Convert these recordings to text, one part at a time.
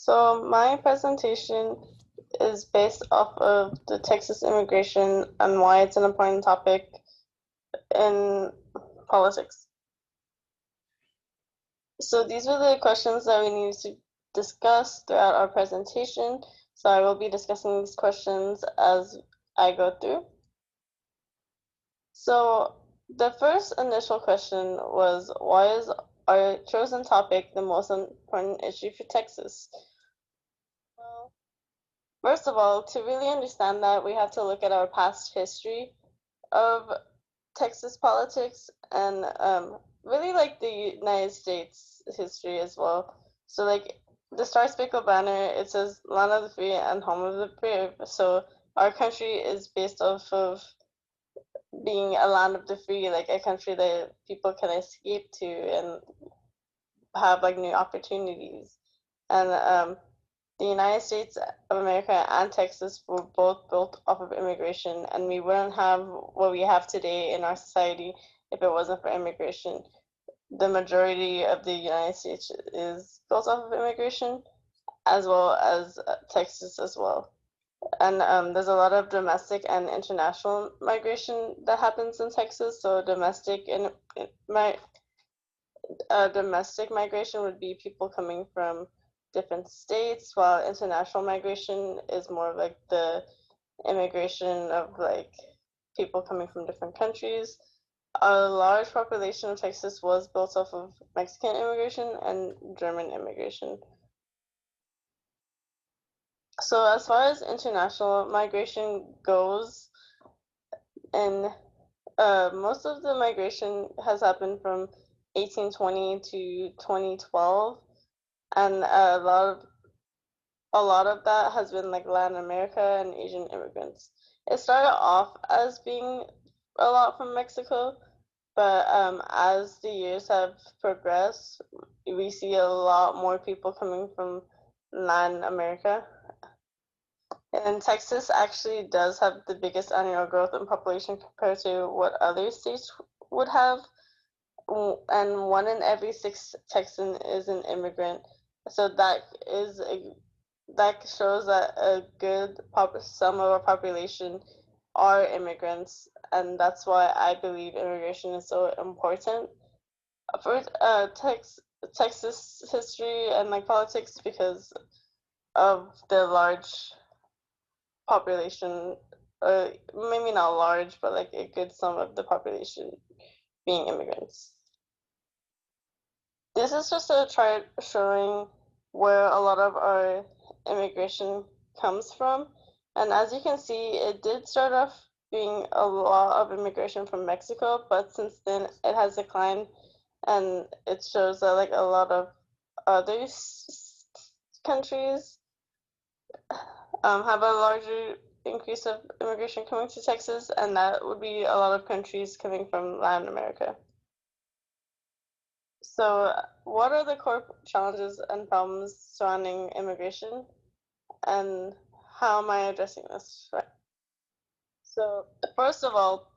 So my presentation is based off of the Texas immigration and why it's an important topic in politics. So these are the questions that we need to discuss throughout our presentation. So I will be discussing these questions as I go through. So the first initial question was, why is our chosen topic the most important issue for Texas? Well, first of all, to really understand that, we have to look at our past history of Texas politics and really like the United States history as well. So like the Star Spangled Banner, it says "Land of the Free and Home of the Brave." So our country is based off of being a land of the free, like a country that people can escape to and have like new opportunities. And the United States of America and Texas were both built off of immigration, and we wouldn't have what we have today in our society if it wasn't for immigration. The majority of the United States is built off of immigration, as well as Texas as well. And there's a lot of domestic and international migration that happens in Texas. So domestic migration would be people coming from different states, while international migration is more of like the immigration of like people coming from different countries. A large population of Texas was built off of Mexican immigration and German immigration. So as far as international migration goes, and most of the migration has happened from 1820 to 2012, and a lot of that has been like Latin America and Asian immigrants. It started off as being a lot from Mexico, but as the years have progressed, we see a lot more people coming from Latin America. And Texas actually does have the biggest annual growth in population compared to what other states would have. And 1 in every 6 Texan is an immigrant. So that shows that a good sum of our population are immigrants, and that's why I believe immigration is so important for Texas history and like politics because of the large population, maybe not large, but like a good sum of the population being immigrants. This is just a chart showing where a lot of our immigration comes from. And as you can see, it did start off being a lot of immigration from Mexico, but since then it has declined, and it shows that like a lot of other countries have a larger increase of immigration coming to Texas, and that would be a lot of countries coming from Latin America. So, what are the core challenges and problems surrounding immigration, and how am I addressing this? Right. So, first of all,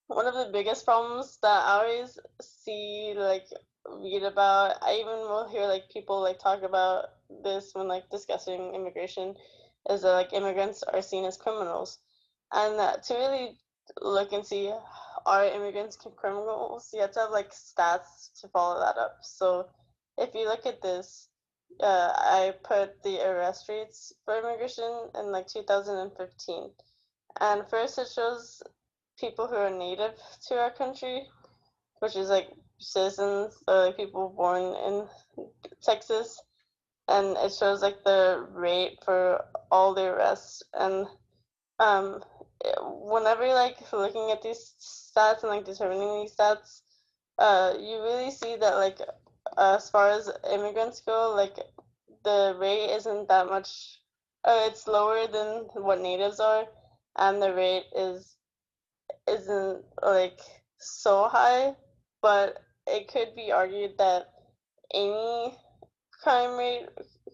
one of the biggest problems that I always see, like, read about, I even will hear like people like talk about this when like discussing immigration, is that like immigrants are seen as criminals, and to really look and see are immigrants criminals, you have to have like stats to follow that up. So if you look at this, I put the arrest rates for immigration in like 2015, and first it shows people who are native to our country, which is like citizens, like people born in Texas, and it shows like the rate for all the arrests. And um, whenever like looking at these stats and like determining these stats, you really see that like as far as immigrants go, like the rate isn't that much. It's lower than what natives are, and the rate isn't like so high, but it could be argued that any crime rate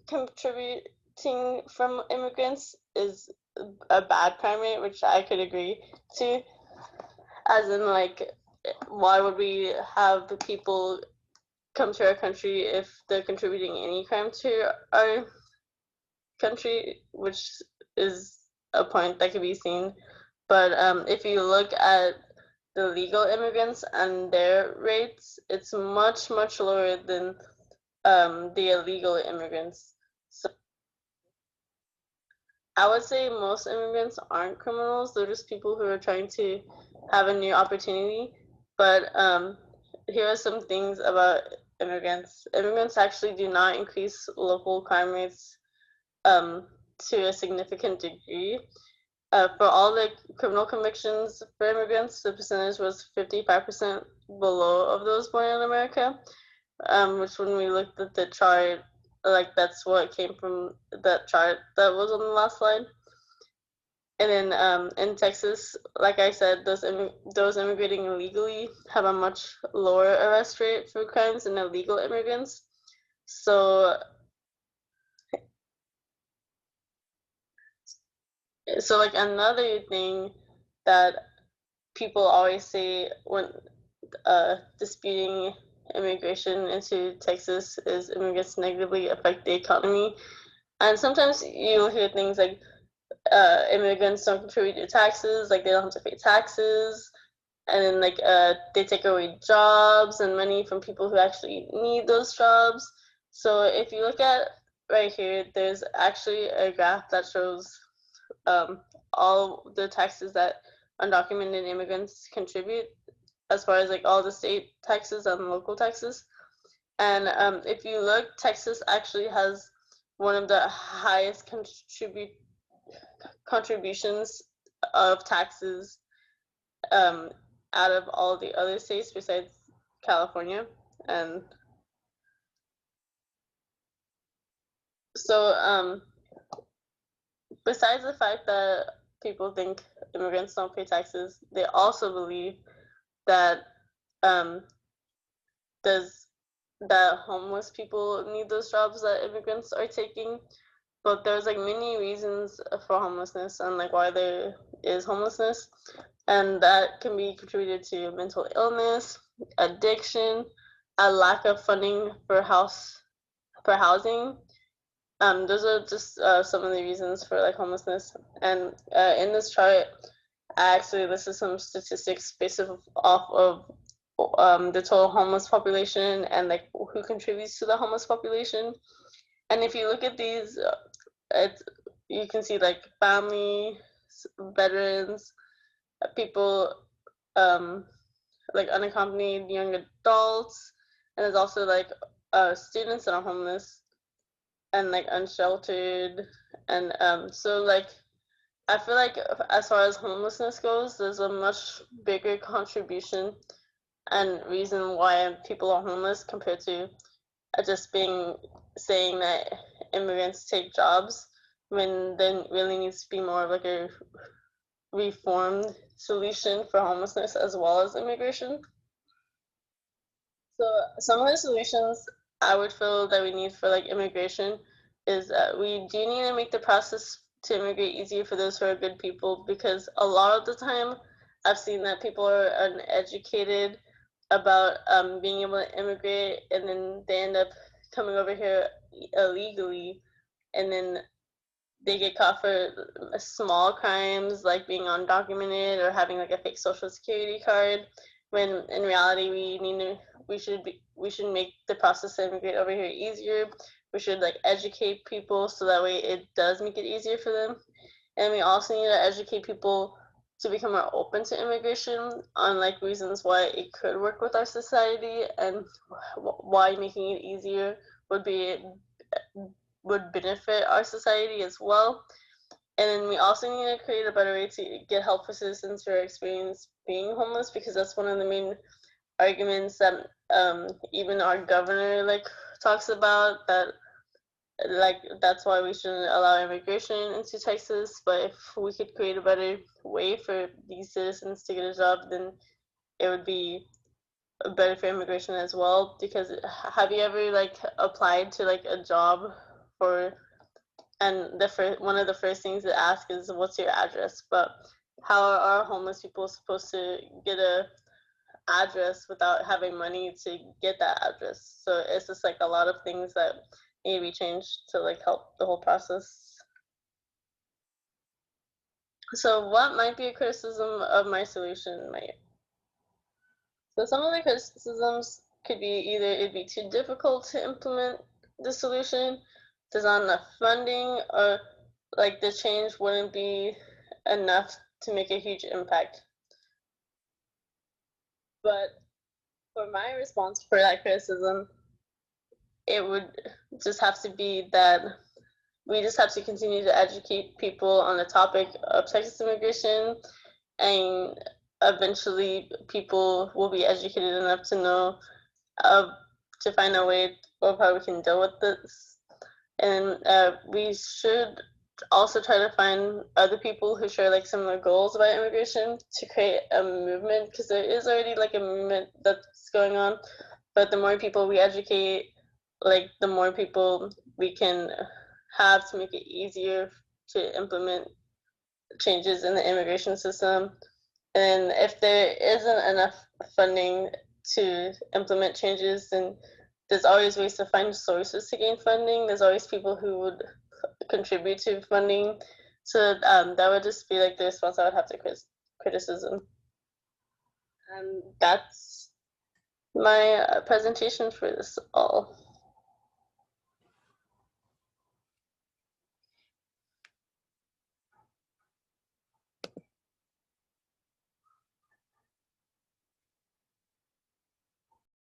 contributing from immigrants is a bad crime rate, which I could agree to. As in, like, why would we have the people come to our country if they're contributing any crime to our country, which is a point that can be seen. But if you look at the legal immigrants and their rates, it's much, much lower than the illegal immigrants. So I would say most immigrants aren't criminals. They're just people who are trying to have a new opportunity. But here are some things about immigrants. Immigrants actually do not increase local crime rates to a significant degree. For all the criminal convictions for immigrants, the percentage was 55% below of those born in America, which when we looked at the chart, like that's what came from that chart that was on the last slide. And then in Texas, like I said, those immigrating illegally have a much lower arrest rate for crimes than illegal immigrants. So like another thing that people always say when disputing immigration into Texas is immigrants negatively affect the economy. And sometimes you'll hear things like immigrants don't contribute to taxes, like they don't have to pay taxes, and then like they take away jobs and money from people who actually need those jobs. So if you look at right here, there's actually a graph that shows all the taxes that undocumented immigrants contribute, as far as like all the state taxes and local taxes. And if you look, Texas actually has one of the highest contributions of taxes out of all the other states besides California. And so besides the fact that people think immigrants don't pay taxes, they also believe that does that homeless people need those jobs that immigrants are taking. But there's like many reasons for homelessness and like why there is homelessness, and that can be contributed to mental illness, addiction, a lack of funding for housing. Those are just some of the reasons for like homelessness. And in this chart, I actually listed some statistics based off of the total homeless population and like who contributes to the homeless population. And if you look at these, you can see like family, veterans, people like unaccompanied young adults, and there's also like students that are homeless and like unsheltered. And so like I feel like as far as homelessness goes, there's a much bigger contribution and reason why people are homeless compared to just saying that immigrants take jobs, when there really needs to be more of like a reformed solution for homelessness as well as immigration. So some of the solutions I would feel that we need for like immigration is we do need to make the process to immigrate easier for those who are good people, because a lot of the time I've seen that people are uneducated about being able to immigrate, and then they end up coming over here illegally, and then they get caught for small crimes like being undocumented or having like a fake social security card, when in reality we should make the process to immigrate over here easier. We should like educate people so that way it does make it easier for them. And we also need to educate people to become more open to immigration on like reasons why it could work with our society, and why making it easier would benefit our society as well. And then we also need to create a better way to get help for citizens who are experiencing being homeless, because that's one of the main arguments that even our governor like talks about, that like that's why we shouldn't allow immigration into Texas. But if we could create a better way for these citizens to get a job, then it would be better for immigration as well. Because have you ever like applied to like a job for, and one of the first things they ask is what's your address? But how are homeless people supposed to get a address without having money to get that address? So it's just like a lot of things that need to be changed to like help the whole process. So what might be a criticism of my solution might So some of the criticisms could be either it'd be too difficult to implement the solution, there's not enough funding, or like the change wouldn't be enough to make a huge impact. But for my response for that criticism, it would just have to be that we just have to continue to educate people on the topic of Texas immigration, and eventually people will be educated enough to know uh, to find a way of how we can deal with this. And we should also try to find other people who share like similar goals about immigration to create a movement, because there is already like a movement that's going on. But the more people we educate, like the more people we can have to make it easier to implement changes in the immigration system. And if there isn't enough funding to implement changes, then there's always ways to find sources to gain funding. There's always people who would contribute to funding. So that would just be like the response I would have to criticism. And that's my presentation for this all.